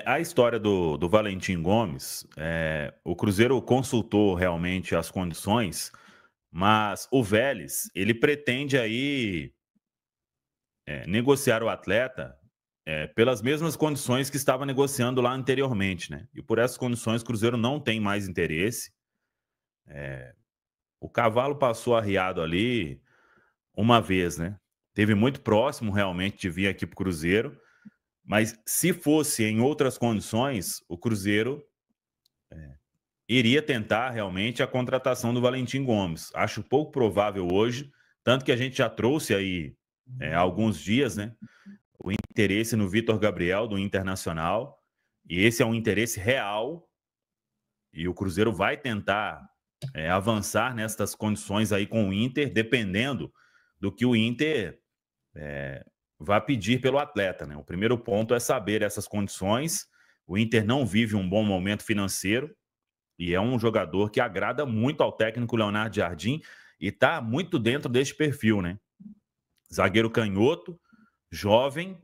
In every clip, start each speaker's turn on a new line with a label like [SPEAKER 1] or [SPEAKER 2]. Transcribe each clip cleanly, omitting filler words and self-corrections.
[SPEAKER 1] A história do Valentim Gomes, o Cruzeiro consultou realmente as condições, mas o Vélez, ele pretende aí negociar o atleta pelas mesmas condições que estava negociando lá anteriormente, né? E por essas condições o Cruzeiro não tem mais interesse. O cavalo passou arriado ali uma vez, né? Teve muito próximo realmente de vir aqui para o Cruzeiro, mas se fosse em outras condições, o Cruzeiro iria tentar realmente a contratação do Valentim Gomes. Acho pouco provável hoje, tanto que a gente já trouxe aí há alguns dias, né? O interesse no Vitor Gabriel do Internacional, e esse é um interesse real, e o Cruzeiro vai tentar avançar nestas condições aí com o Inter, dependendo do que o Inter vai pedir pelo atleta, né? O primeiro ponto é saber essas condições. O Inter não vive um bom momento financeiro e é um jogador que agrada muito ao técnico Leonardo Jardim e está muito dentro deste perfil, né? Zagueiro canhoto, jovem,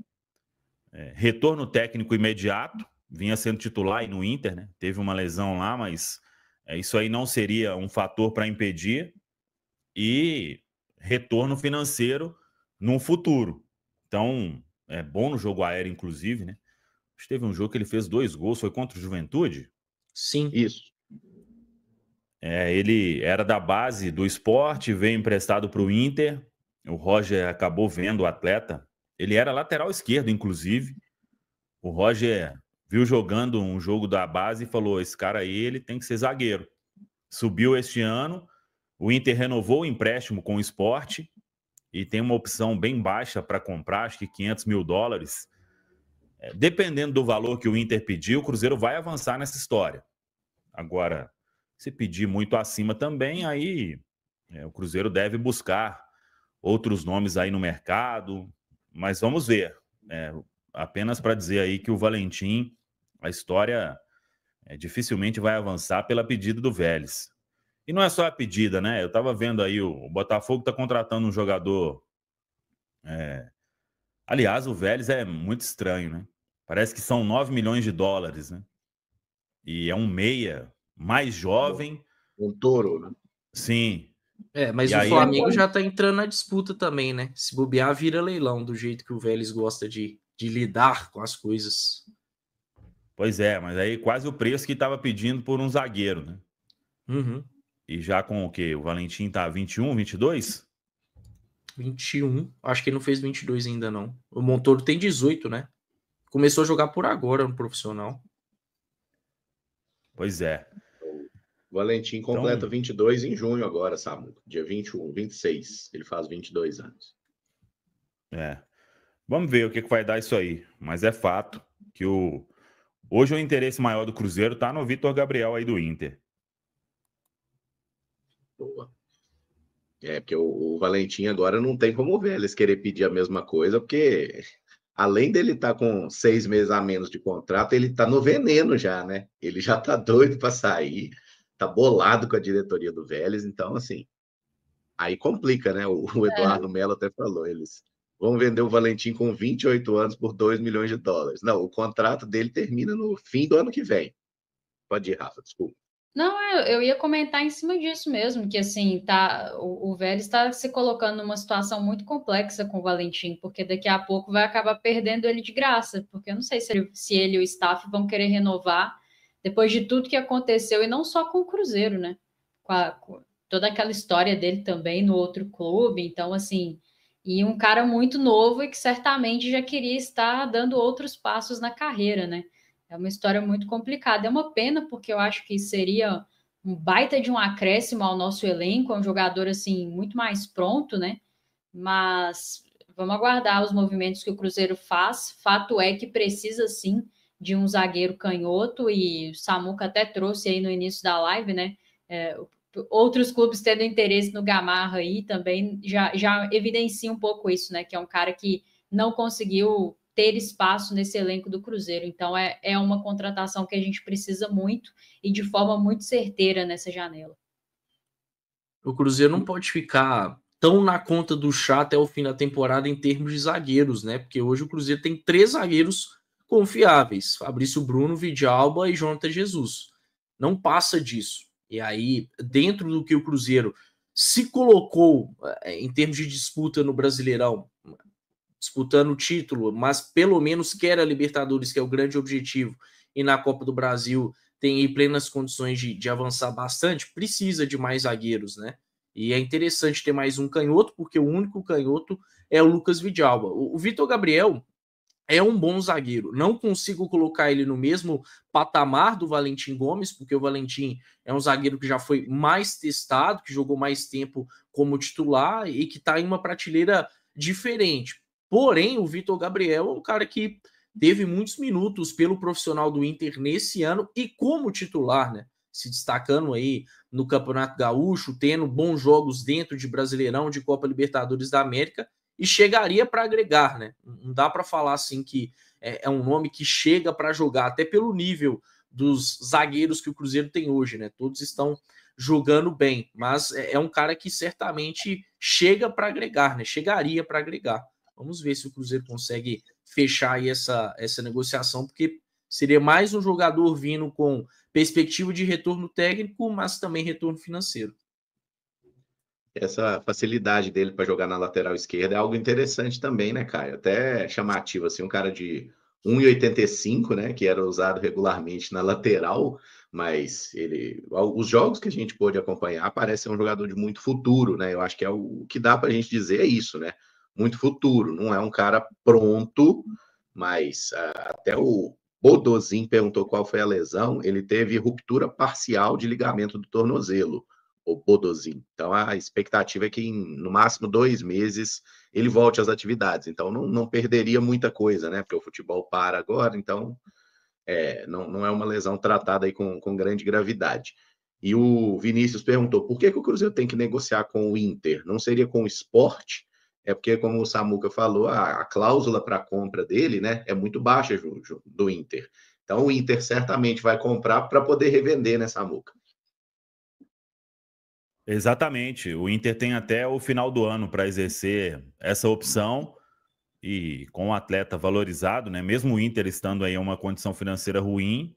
[SPEAKER 1] retorno técnico imediato, vinha sendo titular aí no Inter, né? Teve uma lesão lá, mas isso aí não seria um fator para impedir, e retorno financeiro no futuro. Então, é bom no jogo aéreo, inclusive, né? Teve um jogo que ele fez 2 gols, foi contra o Juventude?
[SPEAKER 2] Sim.
[SPEAKER 3] Isso.
[SPEAKER 1] Ele era da base do Sport, veio emprestado para o Inter. O Roger acabou vendo o atleta. Ele era lateral esquerdo, inclusive. O Roger viu jogando um jogo da base e falou: esse cara aí, ele tem que ser zagueiro. Subiu este ano, o Inter renovou o empréstimo com o Sport e tem uma opção bem baixa para comprar, acho que US$500 mil. Dependendo do valor que o Inter pediu, o Cruzeiro vai avançar nessa história. Agora, se pedir muito acima também, aí o Cruzeiro deve buscar outros nomes aí no mercado, mas vamos ver. Apenas para dizer aí que o Valentim, a história dificilmente vai avançar pela pedida do Vélez. E não é só a pedida, né? Eu estava vendo aí, o Botafogo está contratando um jogador. Aliás, o Vélez é muito estranho, né? Parece que são US$9 milhões, né? E é um meia mais jovem.
[SPEAKER 3] Um touro, né?
[SPEAKER 1] Sim.
[SPEAKER 2] Mas
[SPEAKER 1] e
[SPEAKER 2] o
[SPEAKER 1] aí
[SPEAKER 2] Flamengo já tá entrando na disputa também, né? Se bobear, vira leilão, do jeito que o Vélez gosta de lidar com as coisas.
[SPEAKER 1] Pois é, mas aí quase o preço que estava pedindo por um zagueiro, né?
[SPEAKER 2] Uhum.
[SPEAKER 1] E já com o quê? O Valentim tá 21, 22?
[SPEAKER 2] 21. Acho que ele não fez 22 ainda, não. O Montoro tem 18, né? Começou a jogar por agora no profissional.
[SPEAKER 1] Pois é.
[SPEAKER 3] O Valentim completa
[SPEAKER 1] Então,
[SPEAKER 3] 22 em junho agora, Samu. Dia 21, 26. Ele faz 22 anos.
[SPEAKER 1] vamos ver o que vai dar isso aí. Mas é fato que hoje o interesse maior do Cruzeiro tá no Vitor Gabriel aí do Inter.
[SPEAKER 3] Boa. Porque o Valentim agora não tem como o Vélez querer pedir a mesma coisa, porque além dele estar com 6 meses a menos de contrato, ele está no veneno já, né? Ele já está doido para sair, tá bolado com a diretoria do Vélez, então assim, aí complica, né? O Eduardo Melo até falou, eles vão vender o Valentim com 28 anos por US$2 milhões. Não, o contrato dele termina no fim do ano que vem. Pode ir, Rafa, desculpa.
[SPEAKER 4] Não, eu ia comentar em cima disso mesmo, que assim, o Vélez está se colocando numa situação muito complexa com o Valentim, porque daqui a pouco vai acabar perdendo ele de graça, porque eu não sei se ele e o staff vão querer renovar depois de tudo que aconteceu, e não só com o Cruzeiro, né? Com toda aquela história dele também no outro clube, então assim, e um cara muito novo e que certamente já queria estar dando outros passos na carreira, né? É uma história muito complicada. É uma pena, porque eu acho que seria um baita de um acréscimo ao nosso elenco, é um jogador assim muito mais pronto, né? Mas vamos aguardar os movimentos que o Cruzeiro faz. Fato é que precisa sim de um zagueiro canhoto, e o Samuca até trouxe aí no início da live, né? Outros clubes tendo interesse no Gamarra aí também já evidencia um pouco isso, né? Que é um cara que não conseguiu ter espaço nesse elenco do Cruzeiro. Então é uma contratação que a gente precisa muito e de forma muito certeira nessa janela.
[SPEAKER 2] O Cruzeiro não pode ficar tão na conta do chá até o fim da temporada em termos de zagueiros, né? Porque hoje o Cruzeiro tem 3 zagueiros confiáveis: Fabrício Bruno, Vidalba e Jonathan Jesus. Não passa disso. E aí, dentro do que o Cruzeiro se colocou em termos de disputa no Brasileirão, disputando o título, mas pelo menos quer a Libertadores, que é o grande objetivo, e na Copa do Brasil tem aí plenas condições de avançar bastante, precisa de mais zagueiros, né? E é interessante ter mais um canhoto, porque o único canhoto é o Lucas Vidalba. O Vitor Gabriel é um bom zagueiro. Não consigo colocar ele no mesmo patamar do Valentim Gomes, porque o Valentim é um zagueiro que já foi mais testado, que jogou mais tempo como titular e que está em uma prateleira diferente. Porém, o Vitor Gabriel é um cara que teve muitos minutos pelo profissional do Inter nesse ano e como titular, né? Se destacando aí no Campeonato Gaúcho, tendo bons jogos dentro de Brasileirão, de Copa Libertadores da América, e chegaria para agregar, né? Não dá para falar assim que é um nome que chega para jogar, até pelo nível dos zagueiros que o Cruzeiro tem hoje, né? Todos estão jogando bem, mas é um cara que certamente chega para agregar, né? Chegaria para agregar. Vamos ver se o Cruzeiro consegue fechar aí essa negociação, porque seria mais um jogador vindo com perspectiva de retorno técnico, mas também retorno financeiro.
[SPEAKER 3] Essa facilidade dele para jogar na lateral esquerda é algo interessante também, né, Caio? Até chamativo, assim, um cara de 1,85, né, que era usado regularmente na lateral, mas os jogos que a gente pôde acompanhar parece ser um jogador de muito futuro, né? Eu acho que é o que dá para a gente dizer é isso, né? Muito futuro, não é um cara pronto, mas até o Bodozin perguntou qual foi a lesão, ele teve ruptura parcial de ligamento do tornozelo, o Bodozin. Então a expectativa é que no máximo 2 meses ele volte às atividades. Então não perderia muita coisa, né? Porque o futebol para agora, então não é uma lesão tratada aí com grande gravidade. E o Vinícius perguntou por que o Cruzeiro tem que negociar com o Inter? Não seria com o Sport? É porque, como o Samuca falou, a cláusula para a compra dele, né, é muito baixa do Inter. Então o Inter certamente vai comprar para poder revender, né, Samuca?
[SPEAKER 1] Exatamente. O Inter tem até o final do ano para exercer essa opção e com o atleta valorizado, né? Mesmo o Inter estando aí em uma condição financeira ruim,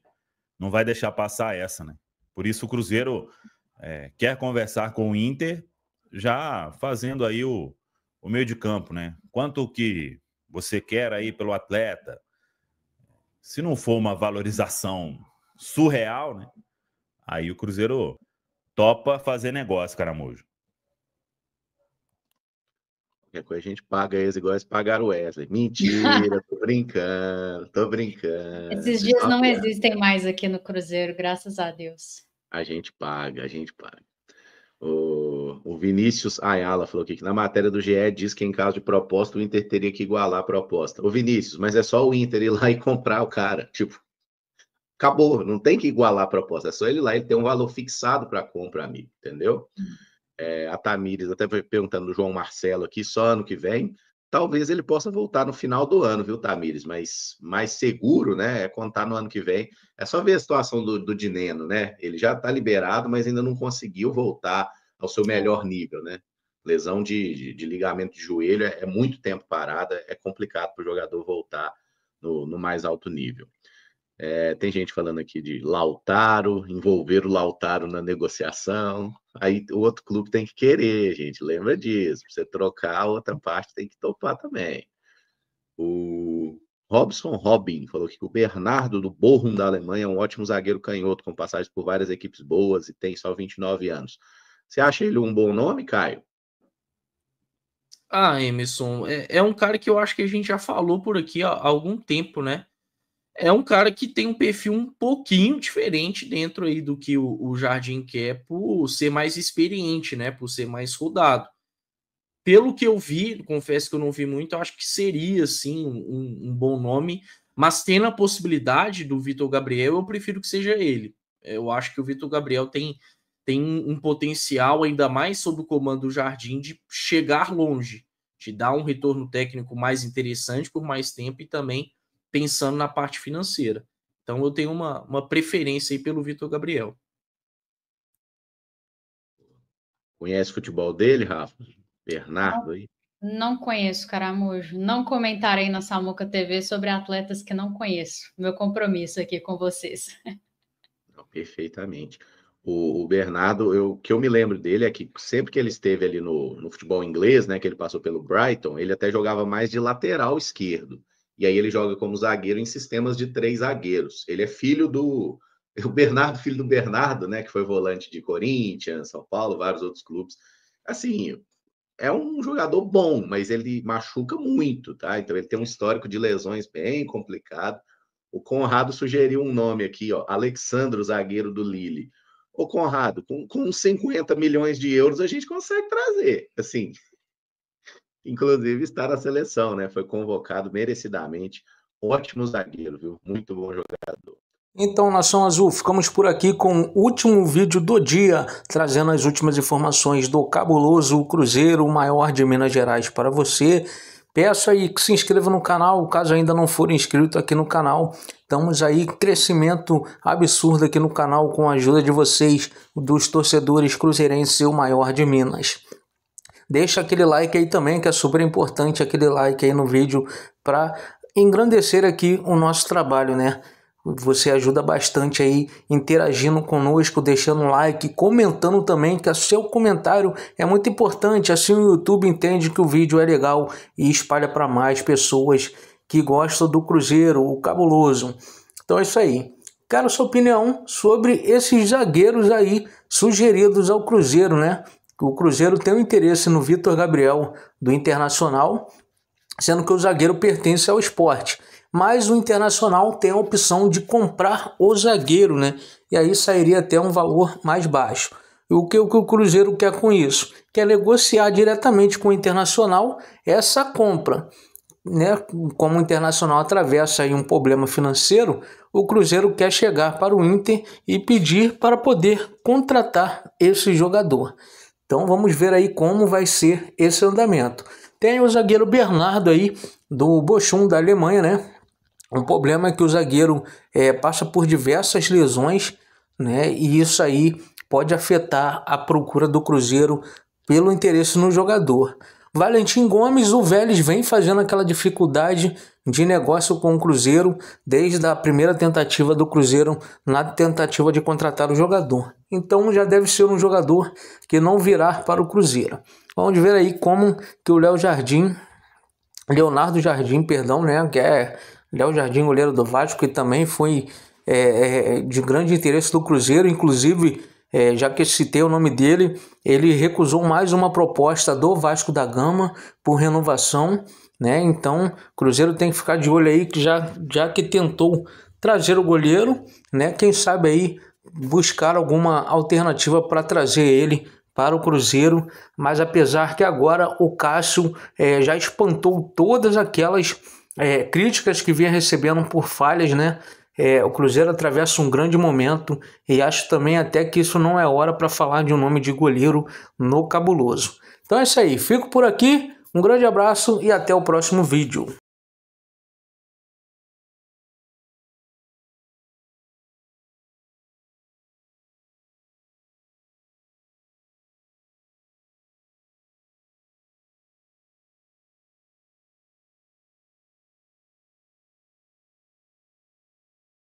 [SPEAKER 1] não vai deixar passar essa, né? Por isso o Cruzeiro quer conversar com o Inter, já fazendo aí o meio de campo, né? Quanto que você quer aí pelo atleta? Se não for uma valorização surreal, né? Aí o Cruzeiro topa fazer negócio, Caramujo.
[SPEAKER 3] Qualquer coisa a gente paga eles igual eles pagaram o Wesley. Mentira, tô brincando.
[SPEAKER 4] Esses dias não existem mais aqui no Cruzeiro, graças a Deus.
[SPEAKER 3] A gente paga. O Vinícius Ayala falou aqui que na matéria do GE diz que em caso de proposta o Inter teria que igualar a proposta. Ô Vinícius, mas é só o Inter ir lá e comprar o cara. Tipo, acabou, não tem que igualar a proposta, é só ele ir lá, ele tem um valor fixado para compra, amigo, entendeu? A Tamires até perguntando do João Marcelo aqui, só ano que vem. Talvez ele possa voltar no final do ano, viu, Tamires? Mas mais seguro, né? É contar no ano que vem. É só ver a situação do Dineno, né? Ele já está liberado, mas ainda não conseguiu voltar ao seu melhor nível, né? Lesão de ligamento de joelho é muito tempo parada, é complicado para o jogador voltar no mais alto nível. Tem gente falando aqui de Lautaro, envolver o Lautaro na negociação. Aí o outro clube tem que querer, gente. Lembra disso. Pra você trocar, a outra parte tem que topar também. O Robin falou que o Bernardo do Bochum da Alemanha é um ótimo zagueiro canhoto, com passagens por várias equipes boas e tem só 29 anos. Você acha ele um bom nome, Caio?
[SPEAKER 2] Emerson, é um cara que eu acho que a gente já falou por aqui há algum tempo, né? É um cara que tem um perfil um pouquinho diferente dentro aí do que o Jardim quer, por ser mais experiente, né? Por ser mais rodado. Pelo que eu vi, confesso que eu não vi muito, eu acho que seria, sim, um bom nome, mas tendo a possibilidade do Vitor Gabriel, eu prefiro que seja ele. Eu acho que o Vitor Gabriel tem um potencial, ainda mais sob o comando do Jardim, de chegar longe, de dar um retorno técnico mais interessante por mais tempo e também pensando na parte financeira. Então eu tenho uma preferência aí pelo Vitor Gabriel.
[SPEAKER 3] Conhece o futebol dele, Rafa? Bernardo aí?
[SPEAKER 4] Não conheço, Caramujo. Não comentarei na Samuca TV sobre atletas que não conheço. Meu compromisso aqui com vocês.
[SPEAKER 3] Não, perfeitamente. O Bernardo, o que eu me lembro dele é que sempre que ele esteve ali no futebol inglês, né, que ele passou pelo Brighton, ele até jogava mais de lateral esquerdo. E aí ele joga como zagueiro em sistemas de 3 zagueiros. Ele é filho do... O Bernardo, filho do Bernardo, né, que foi volante de Corinthians, São Paulo, vários outros clubes. Assim, é um jogador bom, mas ele machuca muito, tá? Então ele tem um histórico de lesões bem complicado. O Conrado sugeriu um nome aqui, ó, Alexandro, zagueiro do Lille. Ô, Conrado, com 50 milhões de euros a gente consegue trazer, assim, inclusive está na seleção, né? Foi convocado merecidamente. Ótimo zagueiro, viu? Muito bom jogador.
[SPEAKER 5] Então, Nação Azul, ficamos por aqui com o último vídeo do dia, trazendo as últimas informações do cabuloso Cruzeiro, o maior de Minas Gerais, para você. Peço aí que se inscreva no canal, caso ainda não for inscrito aqui no canal. Estamos aí, crescimento absurdo aqui no canal, com a ajuda de vocês, dos torcedores cruzeirenses, o maior de Minas. Deixa aquele like aí também, que é super importante, aquele like aí no vídeo, para engrandecer aqui o nosso trabalho, né? Você ajuda bastante aí interagindo conosco, deixando um like, comentando também, que o seu comentário é muito importante. Assim o YouTube entende que o vídeo é legal e espalha para mais pessoas que gostam do Cruzeiro, o cabuloso. Então é isso aí. Quero sua opinião sobre esses zagueiros aí sugeridos ao Cruzeiro, né? O Cruzeiro tem um interesse no Vitor Gabriel do Internacional, sendo que o zagueiro pertence ao Sport. Mas o Internacional tem a opção de comprar o zagueiro, né? E aí sairia até um valor mais baixo. E o que o Cruzeiro quer com isso? Quer negociar diretamente com o Internacional essa compra, né? Como o Internacional atravessa aí um problema financeiro, o Cruzeiro quer chegar para o Inter e pedir para poder contratar esse jogador. Então vamos ver aí como vai ser esse andamento. Tem o zagueiro Bernardo aí, do Bochum, da Alemanha, né? O problema é que o zagueiro passa por diversas lesões, né? E isso aí pode afetar a procura do Cruzeiro pelo interesse no jogador. Valentim Gomes, o Vélez vem fazendo aquela dificuldade de negócio com o Cruzeiro desde a primeira tentativa do Cruzeiro na tentativa de contratar o jogador. Então já deve ser um jogador que não virá para o Cruzeiro. Vamos ver aí como que o Leonardo Jardim, né, que é Léo Jardim, goleiro do Vasco, que também foi de grande interesse do Cruzeiro, inclusive, já que citei o nome dele, ele recusou mais uma proposta do Vasco da Gama por renovação, né? Então, o Cruzeiro tem que ficar de olho aí, que já que tentou trazer o goleiro, né? Quem sabe aí buscar alguma alternativa para trazer ele para o Cruzeiro, mas apesar que agora o Cássio já espantou todas aquelas críticas que vinha recebendo por falhas, né? O Cruzeiro atravessa um grande momento e acho também até que isso não é hora para falar de um nome de goleiro no cabuloso. Então é isso aí, fico por aqui, um grande abraço e até o próximo vídeo.